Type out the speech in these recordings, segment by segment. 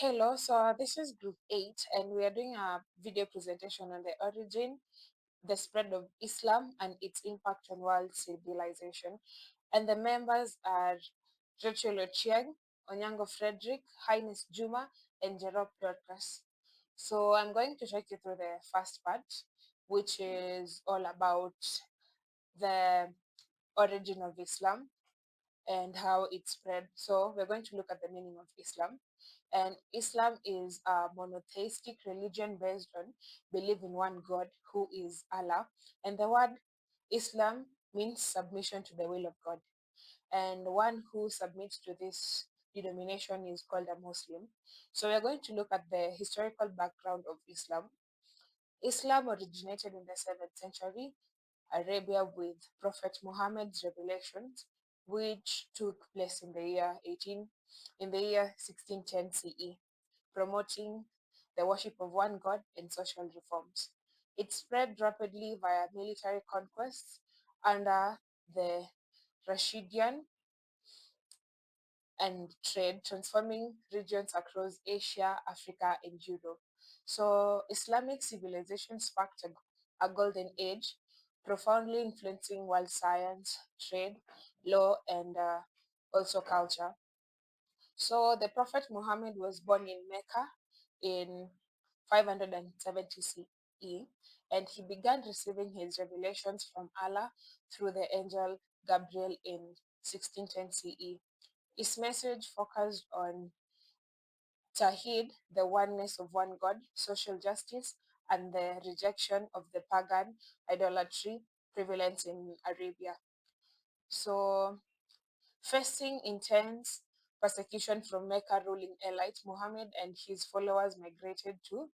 Hello, so this is group 8, and we are doing a video presentation on the origin, the spread of Islam, and its impact on world civilization. And the members are Rachel Ochieng, Onyango Frederick, Highness Juma, and Jerop Dorcas. So I'm going to take you through the first part, which is all about the origin of Islam and how it spread. So we're going to look at the meaning of Islam. And Islam is a monotheistic religion based on belief in one God who is Allah. And the word Islam means submission to the will of God. And one who submits to this denomination is called a Muslim. So we're going to look at the historical background of Islam. Islam originated in the 7th century Arabia with Prophet Muhammad's revelations, which took place in the year 1610 CE, promoting the worship of one God and social reforms. It spread rapidly via military conquests under the Rashidian and trade, transforming regions across Asia, Africa, and Europe. So, Islamic civilization sparked a golden age, profoundly influencing world science, trade, law, and also culture. So, the Prophet Muhammad was born in Mecca in 570 CE, and he began receiving his revelations from Allah through the angel Gabriel in 1610 CE. His message focused on Tawhid, the oneness of one God, social justice, and the rejection of the pagan idolatry prevalent in Arabia. So, facing intense persecution from Mecca ruling elite, Muhammad and his followers migrated to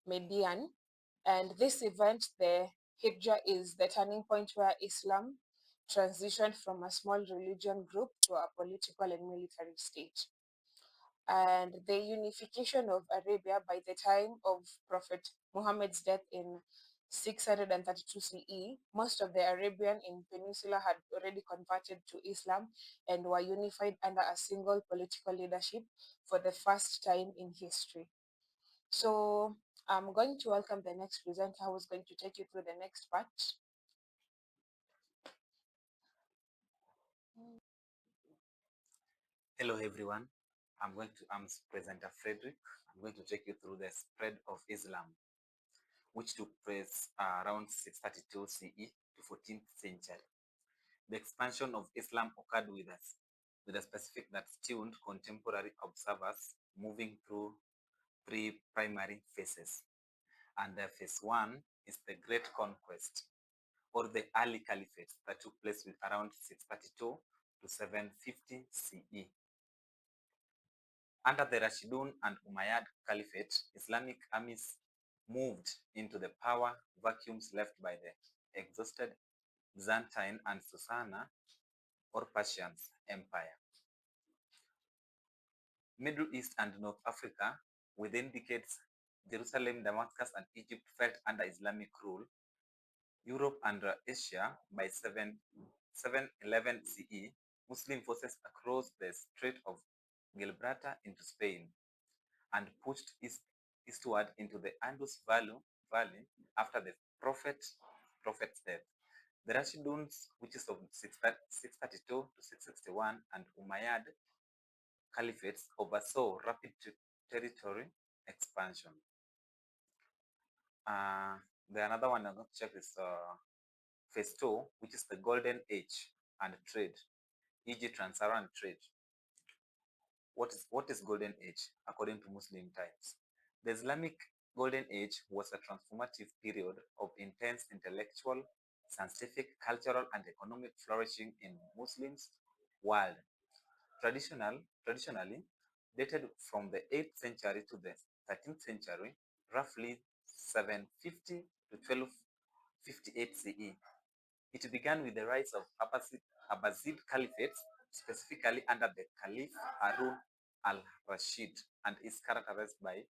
Median. And this event, the Hijrah, is the turning point where Islam transitioned from a small religion group to a political and military state. And the unification of Arabia by the time of Prophet Muhammad's death in 632 CE, most of the Arabian in Peninsula had already converted to Islam and were unified under a single political leadership for the first time in history. So I'm going to welcome the next presenter who is going to take you through the next part. Hello everyone. I'm presenter Frederick. I'm going to take you through the spread of Islam, which took place around 632 CE to 14th century. The expansion of Islam occurred with a specific that tuned contemporary observers moving through three primary phases. And the phase one is the Great Conquest, or the early caliphate that took place with around 632 to 750 CE. Under the Rashidun and Umayyad Caliphate, Islamic armies moved into the power vacuums left by the exhausted Byzantine and Sasana or Persians empire. Middle East and North Africa, within decades, Jerusalem, Damascus, and Egypt fell under Islamic rule. Europe and Asia by 711 CE, Muslim forces across the Strait of Gibraltar into Spain and pushed eastward into the Andus Valley after the Prophet's death. The Rashiduns, which is of 632 to 661, and Umayyad caliphates oversaw rapid territory expansion. The another one I'm going to check is phase 2, which is the Golden Age and trade, e.g. Trans-Saharan trade. What is Golden Age according to Muslim Times? The Islamic Golden Age was a transformative period of intense intellectual, scientific, cultural, and economic flourishing in Muslims' world. Traditionally dated from the 8th century to the 13th century, roughly 750 to 1258 CE. It began with the rise of Abbasid Caliphates, specifically under the Caliph Harun al-Rashid, and is characterized by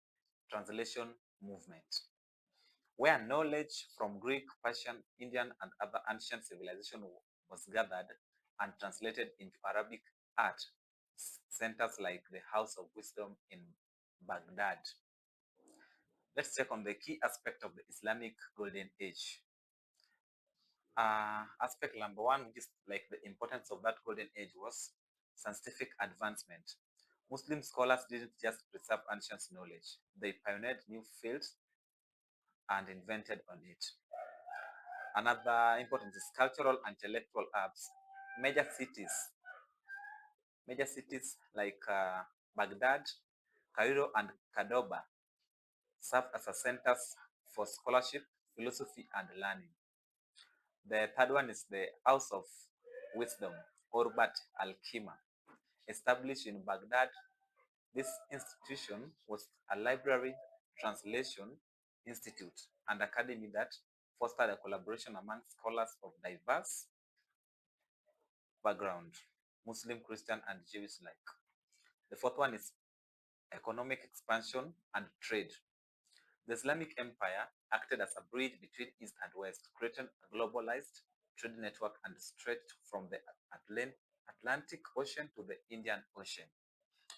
translation movement, where knowledge from Greek, Persian, Indian, and other ancient civilizations was gathered and translated into Arabic art, centers like the House of Wisdom in Baghdad. Let's check on the key aspect of the Islamic Golden Age. Aspect number one, which is like the importance of that golden age, was scientific advancement. Muslim scholars didn't just preserve ancient knowledge, they pioneered new fields and invented on it. Another important is cultural and intellectual hubs. Major cities, major cities like Baghdad, Cairo, and Cordoba served as a centers for scholarship, philosophy, and learning. The third one is the House of Wisdom, or Bat al-Kima. Established in Baghdad, this institution was a library, translation institute, and academy that fostered a collaboration among scholars of diverse background, Muslim, Christian, and Jewish alike. The fourth one is economic expansion and trade. The Islamic Empire acted as a bridge between East and West, creating a globalized trade network and stretched from the Atlantic Ocean to the Indian Ocean.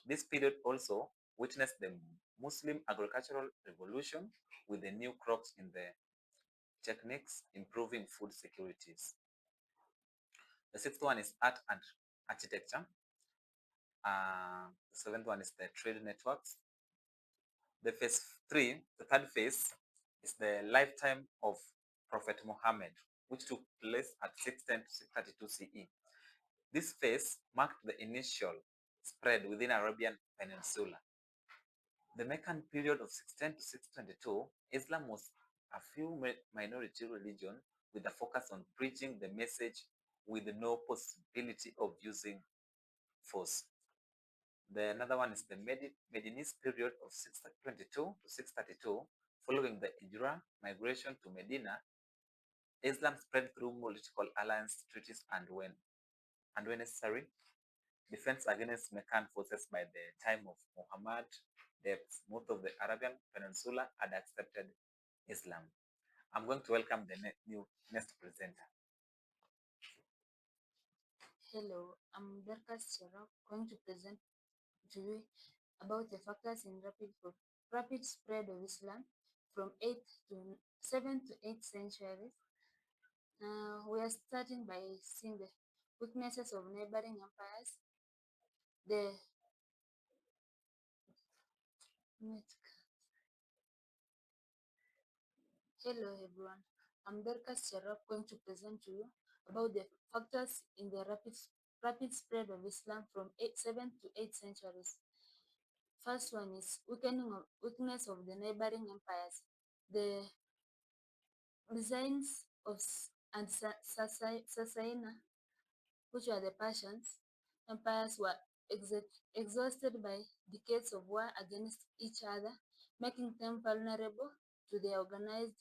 This period also witnessed the Muslim agricultural revolution, with the new crops in the techniques improving food securities. The sixth one is art and architecture. The seventh one is the trade networks. The third phase is the lifetime of Prophet Muhammad, which took place at 610 to 632 CE. This phase marked the initial spread within Arabian Peninsula. The Meccan period of 610 to 622, Islam was a few minority religion with a focus on preaching the message with no possibility of using force. Another one is the Medinist period of 622 to 632. Following the Hijra migration to Medina, Islam spread through political alliance treaties and when necessary, defense against Meccan forces. By the time of Muhammad, most of the Arabian Peninsula had accepted Islam. I'm going to welcome the next presenter. Hello, I'm Darkas Cherok, going to present to you about the factors in rapid spread of Islam from 7th to 8th centuries. We are starting by seeing the weaknesses of neighboring empires. Hello everyone, I'm Darkas Cherok, going to present to you about the factors in the rapid spread of Islam from 7th to 8th centuries. First one is weakness of the neighboring empires. The designs of Sassanina, which were the Persians, empires were exhausted by decades of war against each other, making them vulnerable to the organized,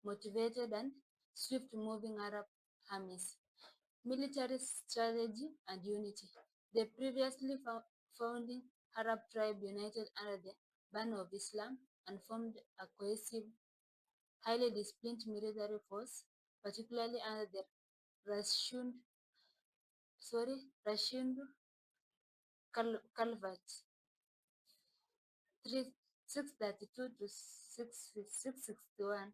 motivated, and swift-moving Arab armies. Military strategy and unity. The previously founding Arab tribe united under the banner of Islam and formed a cohesive, highly disciplined military force, particularly under the Rashid Calvert, 632 to 661.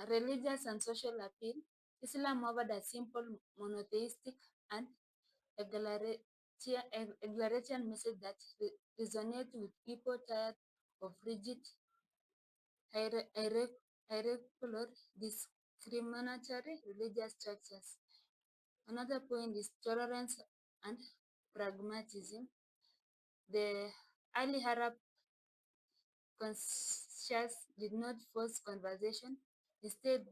Religious and social appeal. Islam offered a simple, monotheistic, and egalitarian message that resonates with people tired of rigid, hierarchical, discriminatory religious structures. Another point is tolerance and pragmatism. The early Arab conscience did not force conversation. Instead,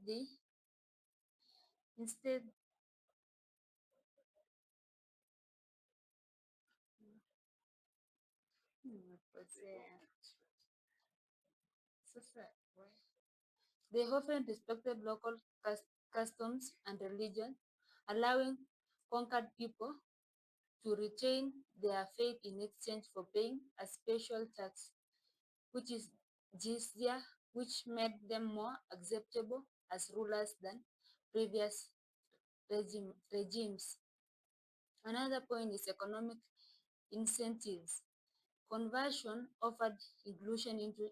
they often respected local customs and religion, allowing conquered people to retain their faith in exchange for paying a special tax, which is jizya, which made them more acceptable as rulers than previous regimes. Another point is economic incentives. Conversion offered inclusion into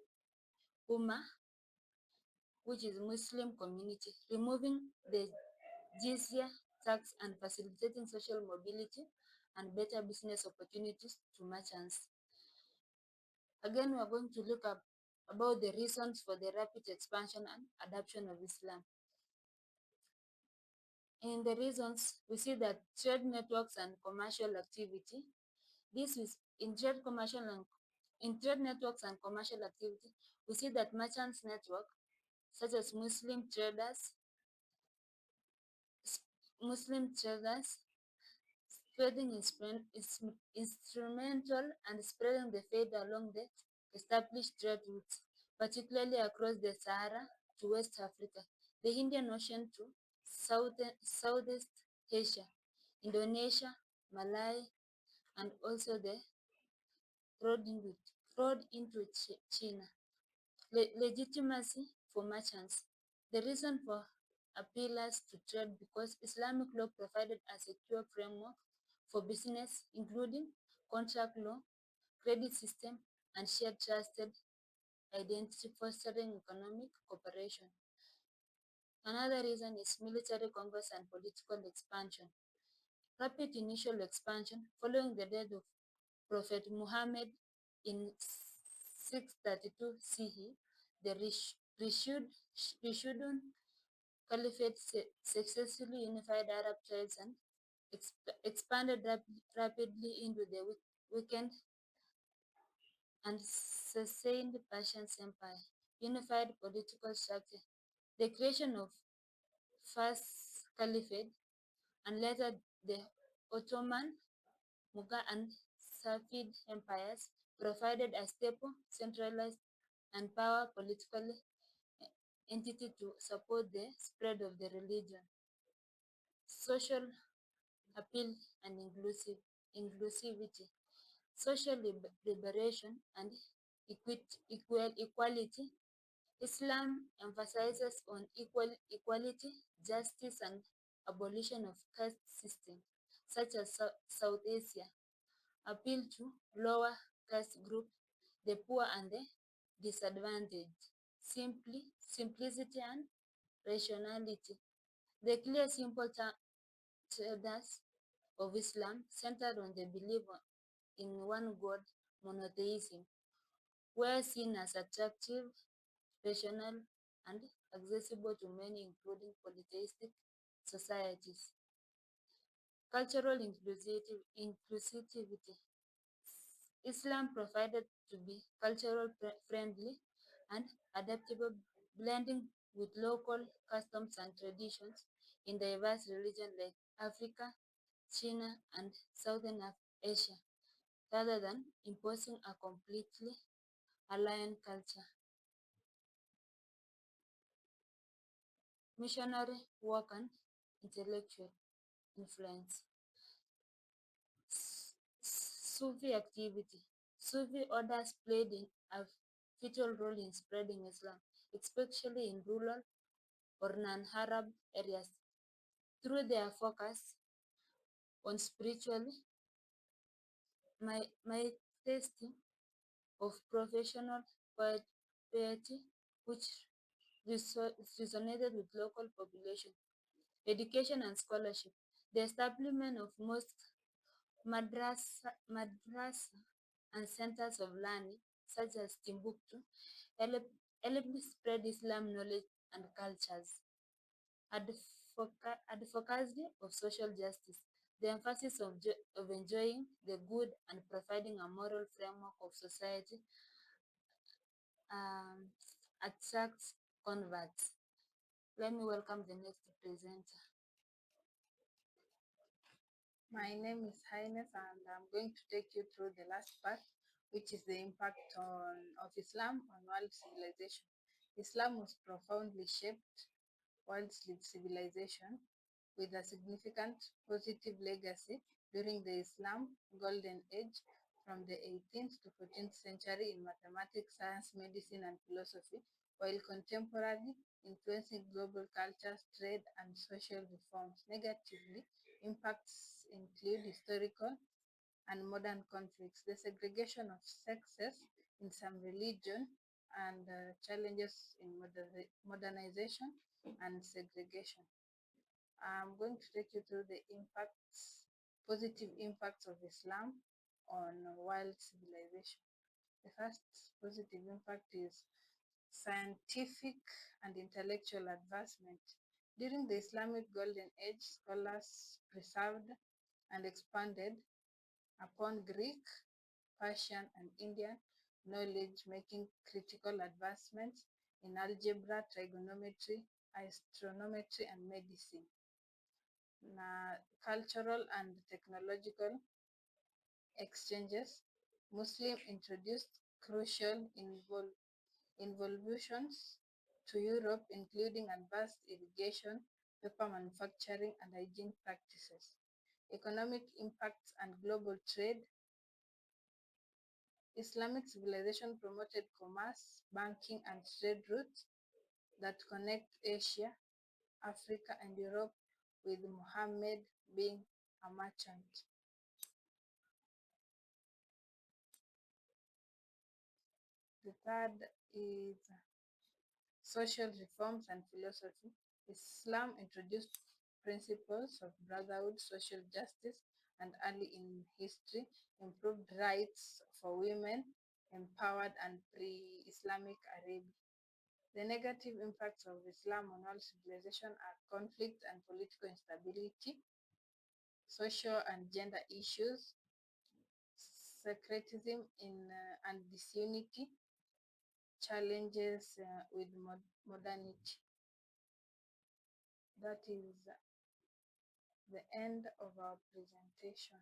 Ummah, which is Muslim community, removing the jizya tax and facilitating social mobility and better business opportunities to merchants. Again, we are going to look up about the reasons for the rapid expansion and adoption of Islam. In the reasons, we see that trade networks and commercial activity. This is in trade networks and commercial activity, we see that merchants network, such as Muslim traders trading is instrumental and spreading the faith along the established trade routes, particularly across the Sahara to West Africa, the Indian Ocean to Southeast Asia, Indonesia, Malay, and also the road into China. Legitimacy for merchants. The reason for appealers to trade because Islamic law provided a secure framework for business, including contract law, credit system, and shared trusted identity fostering economic cooperation. Another reason is military conquest and political expansion. Rapid initial expansion following the death of Prophet Muhammad in 632 CE, the Rashidun Caliphate successfully unified Arab tribes and expanded rapidly into the weakened and sustained Persian Empire. Unified political structure. The creation of first Caliphate and later the Ottoman, Mughal, and Safavid empires provided a stable, centralized, and power political entity to support the spread of the religion. Social appeal and inclusivity, social liberation and equality. Islam emphasizes on equality, justice, and abolition of caste systems, such as South Asia, appeal to lower caste groups, the poor and the disadvantaged. Simplicity and rationality. The clear, simple tenets of Islam centered on the belief in one God, monotheism, were seen as attractive, rational, and accessible to many, including polytheistic societies. Cultural inclusivity. Islam provided to be cultural friendly and adaptable, blending with local customs and traditions in diverse regions like Africa, China, and Southern Asia, rather than imposing a completely alien culture. Missionary work and intellectual influence. Sufi activity. Sufi orders played a vital role in spreading Islam, especially in rural or non-Arab areas, through their focus on spiritual majesty of professional piety, which resonated with local population. Education and scholarship. The establishment of mosques, madrasa and centers of learning, such as Timbuktu, helped spread Islam knowledge and cultures. Advocacy of social justice. The emphasis of enjoying the good and providing a moral framework of society um, attracts converts. Let me welcome the next presenter. My name is Highness, and I'm going to take you through the last part, which is the impact of Islam on world civilization. Islam was profoundly shaped world civilization with a significant positive legacy during the Islam Golden Age from the 18th to 14th century in mathematics, science, medicine, and philosophy, while contemporarily influencing global cultures, trade, and social reforms. Negatively, Impacts include historical and modern conflicts, the segregation of sexes in some religion, and challenges in modernization and segregation. I'm going to take you through the impacts, positive impacts of Islam on world civilization. The first positive impact is scientific and intellectual advancement. During the Islamic Golden Age, scholars preserved and expanded upon Greek, Persian, and Indian knowledge, making critical advancements in algebra, trigonometry, astronometry, and medicine. Cultural and technological exchanges. Muslim introduced crucial involutions to Europe, including advanced irrigation, paper manufacturing, and hygiene practices. Economic impacts and global trade. Islamic civilization promoted commerce, banking, and trade routes that connect Asia, Africa, and Europe, with Muhammad being a merchant. The third is social reforms and philosophy. Islam introduced principles of brotherhood, social justice, and early in history, improved rights for women, empowered and pre-Islamic Arabia. The negative impacts of Islam on all civilization are conflict and political instability, social and gender issues, secretism and disunity, challenges with modernity. That is the end of our presentation.